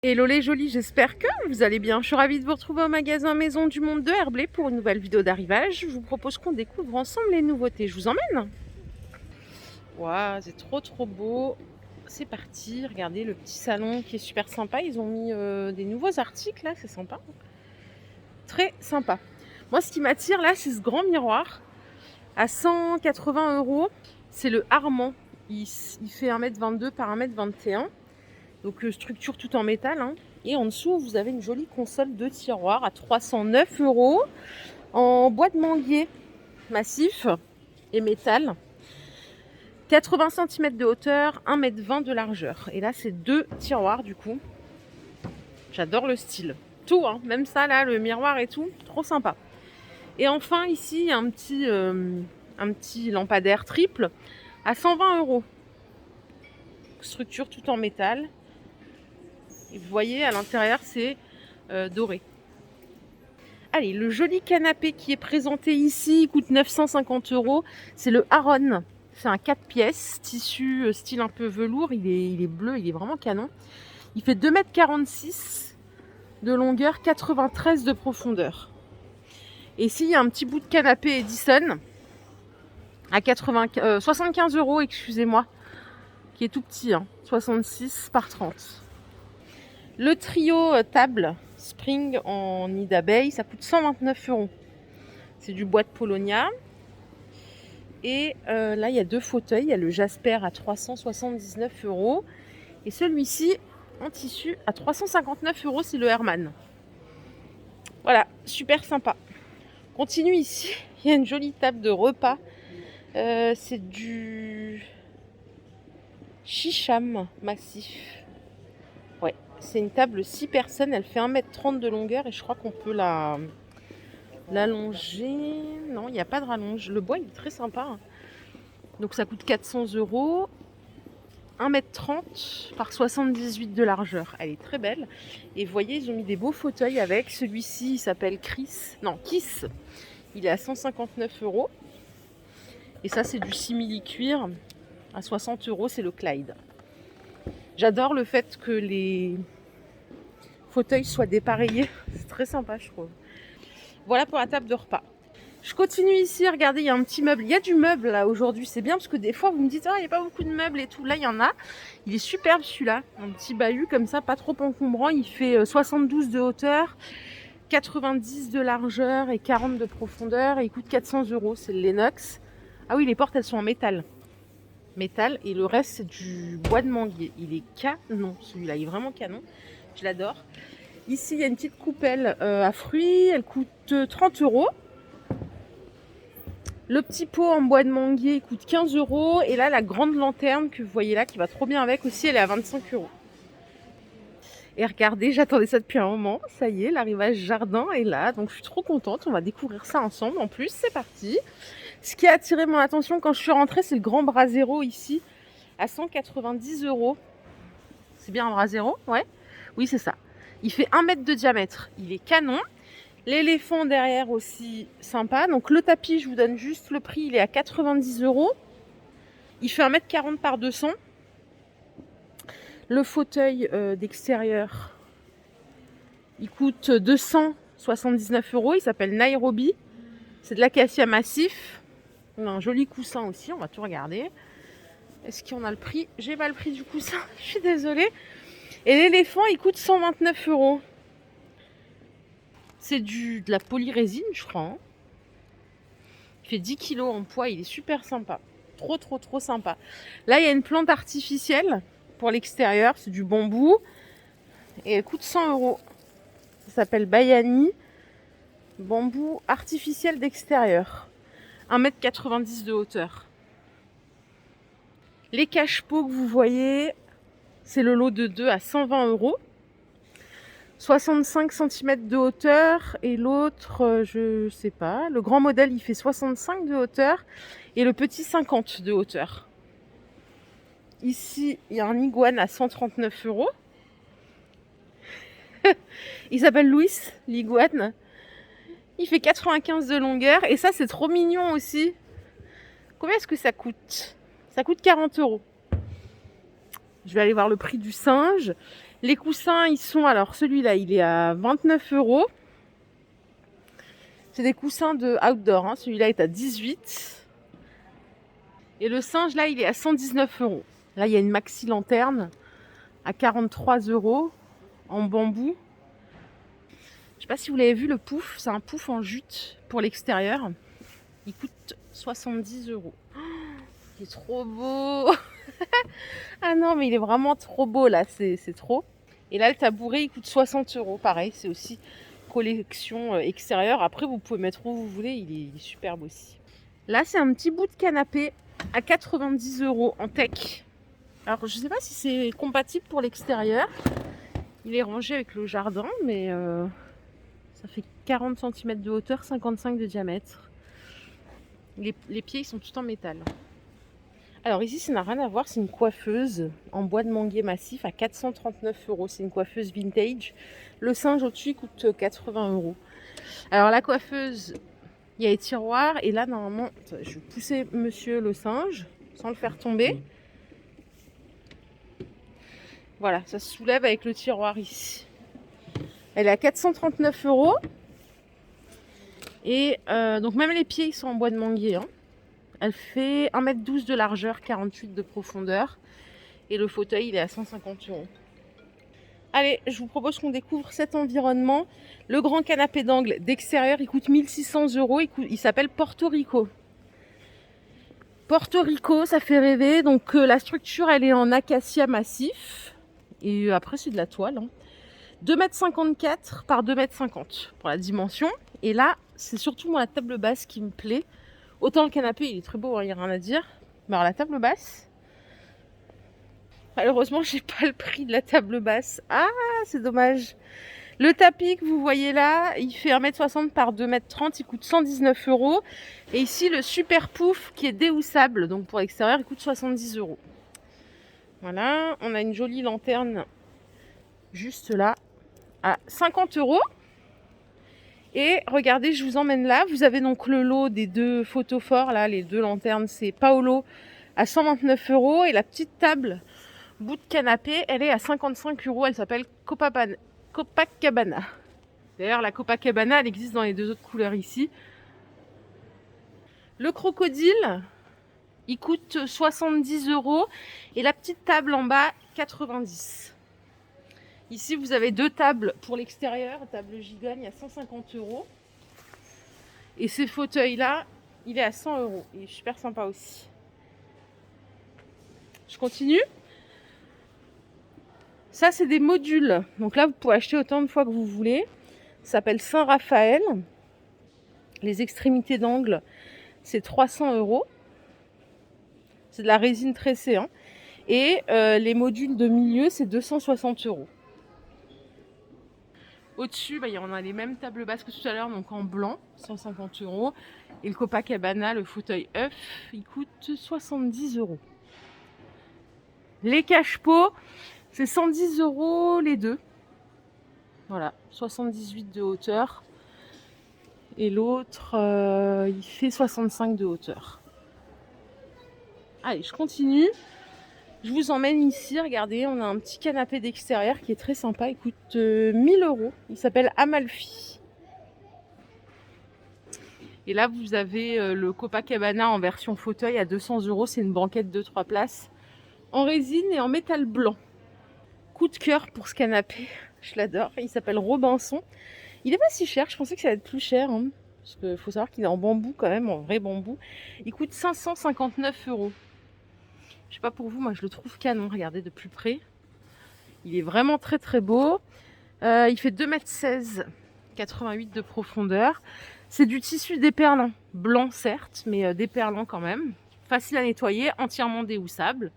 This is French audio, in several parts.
Hello les jolis, j'espère que vous allez bien. Je suis ravie de vous retrouver au magasin Maison du Monde de Herblay pour une nouvelle vidéo d'arrivage. Je vous propose qu'on découvre ensemble les nouveautés. Je vous emmène. Waouh, c'est trop beau. C'est parti, regardez le petit salon qui est super sympa. Ils ont mis des nouveaux articles là, c'est sympa. Très sympa. Moi ce qui m'attire là, c'est ce grand miroir à 180 €. C'est le Harman. Il fait 1,22 m par 1,21 m. Donc structure tout en métal. Hein. Et en dessous, vous avez une jolie console de tiroir à 309 € en bois de manguier massif et métal. 80 cm de hauteur, 1,20 m de largeur. Et là, c'est 2 tiroirs du coup. J'adore le style. Tout, hein, même ça là, le miroir et tout, trop sympa. Et enfin, ici, il y a un petit lampadaire triple à 120 €. Structure tout en métal. Et vous voyez, à l'intérieur, c'est doré. Allez, le joli canapé qui est présenté ici, il coûte 950 €. C'est le Aron. C'est un 4 pièces, tissu style un peu velours. Il est bleu, il est vraiment canon. Il fait 2,46 m de longueur, 93 de profondeur. Et ici, il y a un petit bout de canapé Edison à 75 €, excusez-moi, qui est tout petit, hein, 66 par 30. Le trio table spring en nid d'abeille, ça coûte 129 €. C'est du bois de Polonia. Et là, il y a 2 fauteuils. Il y a le Jasper à 379 € et celui-ci en tissu à 359 €, c'est le Herman. Voilà, super sympa. Continue ici, il y a une jolie table de repas. C'est du chicham massif. Ouais, c'est une table 6 personnes. Elle fait 1,30 m de longueur et je crois qu'on peut l'allonger. Non, il n'y a pas de rallonge. Le bois, il est très sympa. Hein. Donc ça coûte 400 €. 1,30 m par 78 de largeur. Elle est très belle. Et vous voyez, ils ont mis des beaux fauteuils avec. Celui-ci, il s'appelle Kiss. Il est à 159 €. Et ça, c'est du simili-cuir à 60 €. C'est le Clyde. J'adore le fait que les fauteuils soient dépareillés. C'est très sympa, je trouve. Voilà pour la table de repas. Je continue ici, regardez, il y a un petit meuble. Il y a du meuble là aujourd'hui, c'est bien parce que des fois vous me dites il n'y a pas beaucoup de meubles et tout. Là il y en a. Il est superbe celui-là. Un petit bahut comme ça, pas trop encombrant. Il fait 72 de hauteur, 90 de largeur et 40 de profondeur. Et il coûte 400 €. C'est le Lennox. Ah oui, les portes elles sont en métal. Métal et le reste c'est du bois de manguier. Il est canon celui-là, il est vraiment canon. Je l'adore. Ici il y a une petite coupelle à fruits. Elle coûte 30 €. Le petit pot en bois de manguier il coûte 15 €. Et là, la grande lanterne que vous voyez là, qui va trop bien avec aussi, elle est à 25 €. Et regardez, j'attendais ça depuis un moment. Ça y est, l'arrivage jardin est là. Donc je suis trop contente. On va découvrir ça ensemble. En plus, c'est parti. Ce qui a attiré mon attention quand je suis rentrée, c'est le grand Brasero ici, à 190 €. C'est bien un Brasero? Ouais. Oui, c'est ça. Il fait 1 m de diamètre. Il est canon. L'éléphant derrière aussi sympa. Donc le tapis, je vous donne juste le prix, il est à 90 €. Il fait 1,40 m par 200. Le fauteuil d'extérieur, il coûte 279 €. Il s'appelle Nairobi. C'est de l'acacia massif. On a un joli coussin aussi, on va tout regarder. Est-ce qu'on a le prix? J'ai pas le prix du coussin, je suis désolée. Et l'éléphant, il coûte 129 €. C'est de la polyrésine, je crois. Hein. Il fait 10 kg en poids, il est super sympa. Trop sympa. Là, il y a une plante artificielle pour l'extérieur, c'est du bambou. Et elle coûte 100 €. Ça s'appelle Bayani. Bambou artificiel d'extérieur. 1,90 m de hauteur. Les cache-pots que vous voyez, c'est le lot de 2 à 120 €. 65 cm de hauteur et l'autre, je sais pas. Le grand modèle, il fait 65 de hauteur et le petit 50 de hauteur. Ici, il y a un iguane à 139 €. Il s'appelle Louis, l'iguane. Il fait 95 de longueur et ça, c'est trop mignon aussi. Combien est-ce que ça coûte? Ça coûte 40 €. Je vais aller voir le prix du singe. Les coussins, ils sont... Alors, celui-là, il est à 29 €. C'est des coussins de outdoor. Hein. Celui-là est à 18. Et le singe, là, il est à 119 €. Là, il y a une maxi lanterne à 43 € en bambou. Je sais pas si vous l'avez vu, le pouf. C'est un pouf en jute pour l'extérieur. Il coûte 70 €. Oh, il est trop beau. Ah non, mais il est vraiment trop beau, là. C'est trop. Et là, le tabouret, il coûte 60 €. Pareil, c'est aussi collection extérieure. Après, vous pouvez mettre où vous voulez. Il est superbe aussi. Là, c'est un petit bout de canapé à 90 € en teck. Alors, je sais pas si c'est compatible pour l'extérieur. Il est rangé avec le jardin, mais ça fait 40 cm de hauteur, 55 de diamètre. Les pieds, ils sont tout en métal. Alors ici, ça n'a rien à voir, c'est une coiffeuse en bois de manguier massif à 439 €. C'est une coiffeuse vintage. Le singe au-dessus coûte 80 €. Alors la coiffeuse, il y a les tiroirs et là, normalement, je vais pousser monsieur le singe sans le faire tomber. Voilà, ça se soulève avec le tiroir ici. Elle est à 439 €. Et donc même les pieds, ils sont en bois de manguier. Hein. Elle fait 1,12 m de largeur, 48 de profondeur. Et le fauteuil, il est à 150 €. Allez, je vous propose qu'on découvre cet environnement. Le grand canapé d'angle d'extérieur, il coûte 1600 €. Il s'appelle Porto Rico. Porto Rico, ça fait rêver. Donc la structure, elle est en acacia massif. Et après, c'est de la toile. Hein. 2,54 m par 2,50 m pour la dimension. Et là, c'est surtout moi la table basse qui me plaît. Autant le canapé, il est très beau, hein, il n'y a rien à dire. Mais alors la table basse, malheureusement, j'ai pas le prix de la table basse. Ah, c'est dommage. Le tapis que vous voyez là, il fait 1,60 m par 2,30 m. Il coûte 119 €. Et ici, le super pouf qui est déhoussable, donc pour l'extérieur, il coûte 70 €. Voilà, on a une jolie lanterne juste là à 50 €. Et regardez, je vous emmène là. Vous avez donc le lot des deux photophores, là, les deux lanternes. C'est Paolo à 129 €. Et la petite table bout de canapé, elle est à 55 €. Elle s'appelle Copacabana. D'ailleurs, la Copacabana, elle existe dans les deux autres couleurs ici. Le crocodile, il coûte 70 €. Et la petite table en bas, 90 €. Ici, vous avez deux tables pour l'extérieur. Table gigogne à 150 €. Et ce fauteuil-là, il est à 100 €. Il est super sympa aussi. Je continue. Ça, c'est des modules. Donc là, vous pouvez acheter autant de fois que vous voulez. Ça s'appelle Saint-Raphaël. Les extrémités d'angle, c'est 300 €. C'est de la résine tressée. Hein. Et les modules de milieu, c'est 260 €. Au-dessus, on a les mêmes tables basses que tout à l'heure, donc en blanc, 150 €. Et le Copacabana, le fauteuil œuf, il coûte 70 €. Les cache-pots, c'est 110 € les deux. Voilà, 78 de hauteur. Et l'autre, il fait 65 de hauteur. Allez, je continue. Je vous emmène ici, regardez, on a un petit canapé d'extérieur qui est très sympa, il coûte 1000 €. Il s'appelle Amalfi. Et là, vous avez le Copacabana en version fauteuil à 200 €. C'est une banquette de 3 places en résine et en métal blanc. Coup de cœur pour ce canapé, je l'adore. Il s'appelle Robinson. Il est pas si cher, je pensais que ça allait être plus cher. Hein, parce qu'il faut savoir qu'il est en bambou quand même, en vrai bambou. Il coûte 559 €. Je sais pas pour vous, moi je le trouve canon. Regardez de plus près. Il est vraiment très très beau. Il fait 2,16 m, 88 de profondeur. C'est du tissu déperlant. Blanc certes, mais déperlant quand même. Facile à nettoyer, entièrement déhoussable.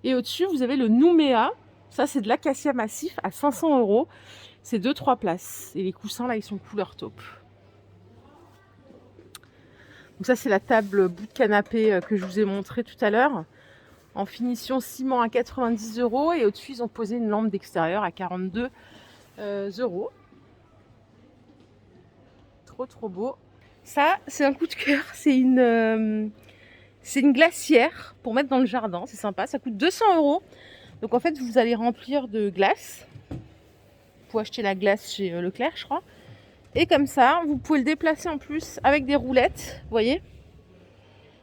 Et au-dessus, vous avez le Nouméa. Ça, c'est de l'acacia massif à 500 €. C'est 2-3 places. Et les coussins, là, ils sont couleur taupe. Donc ça, c'est la table bout de canapé que je vous ai montré tout à l'heure. En finition ciment à 90 €. Et au-dessus, ils ont posé une lampe d'extérieur à 42 €. Trop, trop beau. Ça, c'est un coup de cœur. C'est une glacière pour mettre dans le jardin. C'est sympa. Ça coûte 200 €. Donc en fait, vous allez remplir de glace. Vous pouvez acheter la glace chez Leclerc, je crois. Et comme ça, vous pouvez le déplacer en plus avec des roulettes, vous voyez.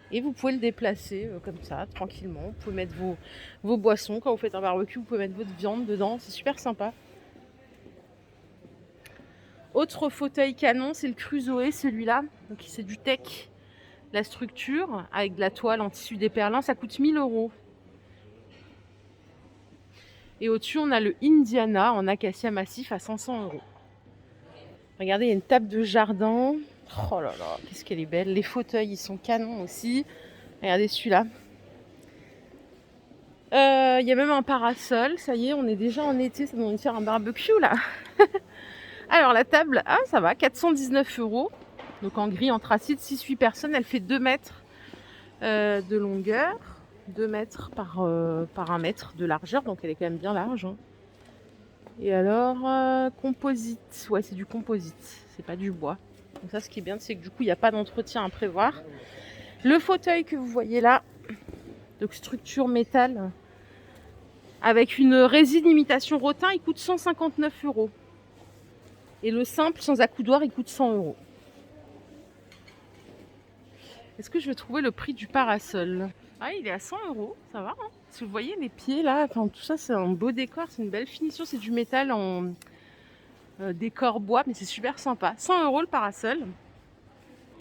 Et vous pouvez le déplacer comme ça, tranquillement. Vous pouvez mettre vos boissons. Quand vous faites un barbecue, vous pouvez mettre votre viande dedans. C'est super sympa. Autre fauteuil canon, c'est le Crusoe, celui-là. Donc c'est du Tech. La structure, avec de la toile en tissu déperlant, ça coûte 1 000 €. Et au-dessus, on a le Indiana en acacia massif à 500 €. Regardez, il y a une table de jardin. Oh là là, qu'est-ce qu'elle est belle. Les fauteuils, ils sont canons aussi. Regardez celui-là. Il y a même un parasol. Ça y est, on est déjà en été. Ça doit faire un barbecue là. Alors la table, ah ça va, 419 €. Donc en gris anthracite, 6-8 personnes. Elle fait 2 mètres de longueur. 2 mètres par 1 mètre de largeur. Donc elle est quand même bien large. Hein. Et alors, composite. Ouais, c'est du composite. C'est pas du bois. Donc ça, ce qui est bien, c'est que du coup, il n'y a pas d'entretien à prévoir. Le fauteuil que vous voyez là, donc structure métal, avec une résine imitation rotin, il coûte 159 €. Et le simple, sans accoudoir, il coûte 100 €. Est-ce que je vais trouver le prix du parasol? Ah, il est à 100 €, ça va. Hein, si vous voyez les pieds là, enfin, tout ça, c'est un beau décor, c'est une belle finition, c'est du métal en décor bois, mais c'est super sympa. 100 € le parasol.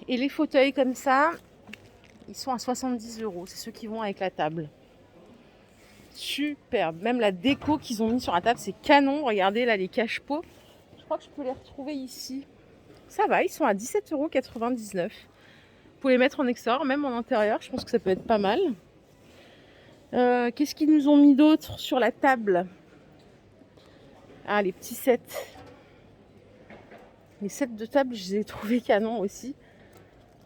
Et les fauteuils comme ça, ils sont à 70 €. C'est ceux qui vont avec la table. Superbe. Même la déco qu'ils ont mis sur la table, c'est canon. Regardez là les cache-pots. Je crois que je peux les retrouver ici. Ça va, ils sont à 17,99 €. Vous pouvez les mettre en extérieur, même en intérieur. Je pense que ça peut être pas mal. Qu'est-ce qu'ils nous ont mis d'autre sur la table? Ah, les petits sets. Les sets de table, je les ai trouvés canon aussi.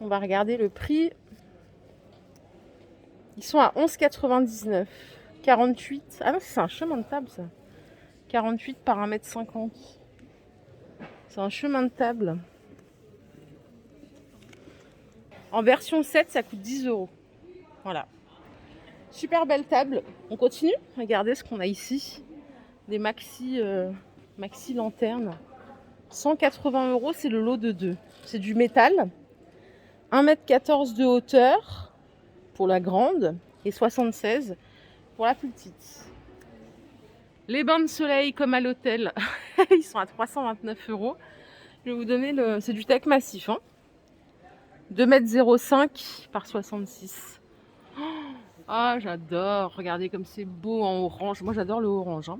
On va regarder le prix. Ils sont à 11,99 €. 48. Ah non, c'est un chemin de table ça. 48 par 1,50 m. C'est un chemin de table. En version 7, ça coûte 10 €. Voilà. Super belle table. On continue. Regardez ce qu'on a ici. Des maxi lanternes. 180 €, c'est le lot de 2. C'est du métal. 1,14 m de hauteur pour la grande et 76 pour la plus petite. Les bains de soleil comme à l'hôtel, ils sont à 329 €. Je vais vous donner c'est du Tech massif. Hein. 2,05 m par 66. Ah, j'adore. Regardez comme c'est beau en orange. Moi, j'adore le orange. Hein.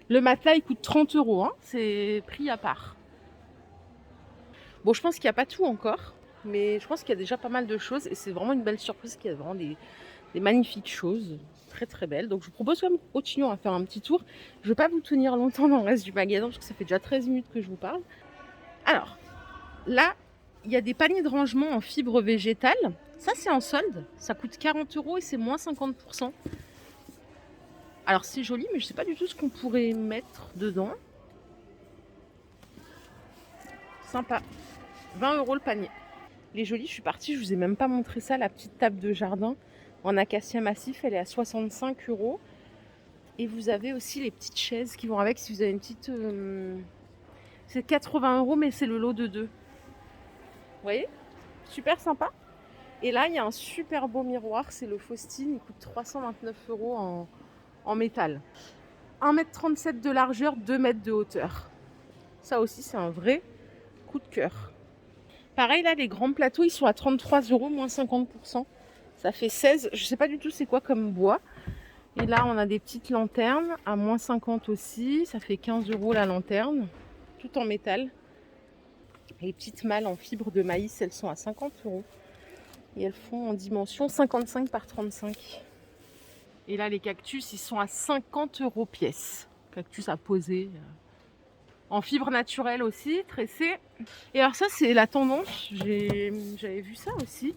Le matelas, il coûte 30 €. Hein. C'est prix à part. Bon, je pense qu'il n'y a pas tout encore. Mais je pense qu'il y a déjà pas mal de choses. Et c'est vraiment une belle surprise qu'il y a vraiment des magnifiques choses. Très très belles. Donc, je vous propose quand même continuons à faire un petit tour. Je ne vais pas vous tenir longtemps dans le reste du magasin parce que ça fait déjà 13 minutes que je vous parle. Alors, là, il y a des paniers de rangement en fibre végétale. Ça, c'est en solde. Ça coûte 40 € et c'est moins 50%. Alors, c'est joli, mais je ne sais pas du tout ce qu'on pourrait mettre dedans. Sympa. 20 € le panier. Elle est jolie, je suis partie, je vous ai même pas montré ça. La petite table de jardin en acacia massif, elle est à 65 €. Et vous avez aussi les petites chaises qui vont avec. Si vous avez une petite... c'est 80 €, mais c'est le lot de 2. Vous voyez? Super sympa. Et là, il y a un super beau miroir. C'est le Faustine. Il coûte 329 € en métal. 1,37 m de largeur, 2 mètres de hauteur. Ça aussi, c'est un vrai coup de cœur. Pareil, là, les grands plateaux, ils sont à 33 €, moins 50%. Ça fait 16. Je ne sais pas du tout c'est quoi comme bois. Et là, on a des petites lanternes à moins 50 aussi. Ça fait 15 € la lanterne. Tout en métal. Les petites malles en fibre de maïs, elles sont à 50 €. Et elles font en dimension 55 par 35. Et là, les cactus, ils sont à 50 € pièce. Cactus à poser. En fibre naturelle aussi, tressé. Et alors ça, c'est la tendance. J'avais vu ça aussi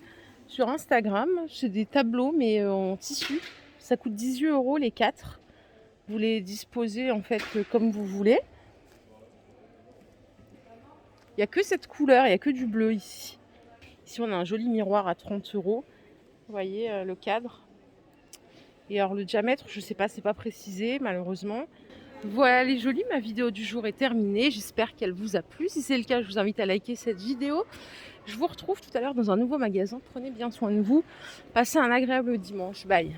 sur Instagram. C'est des tableaux, mais en tissu. Ça coûte 18 € les 4. Vous les disposez en fait comme vous voulez. Il n'y a que cette couleur, il n'y a que du bleu ici. Ici, on a un joli miroir à 30 €. Vous voyez le cadre. Et alors le diamètre, je sais pas, c'est pas précisé malheureusement. Voilà les jolis, ma vidéo du jour est terminée. J'espère qu'elle vous a plu. Si c'est le cas, je vous invite à liker cette vidéo. Je vous retrouve tout à l'heure dans un nouveau magasin. Prenez bien soin de vous. Passez un agréable dimanche. Bye.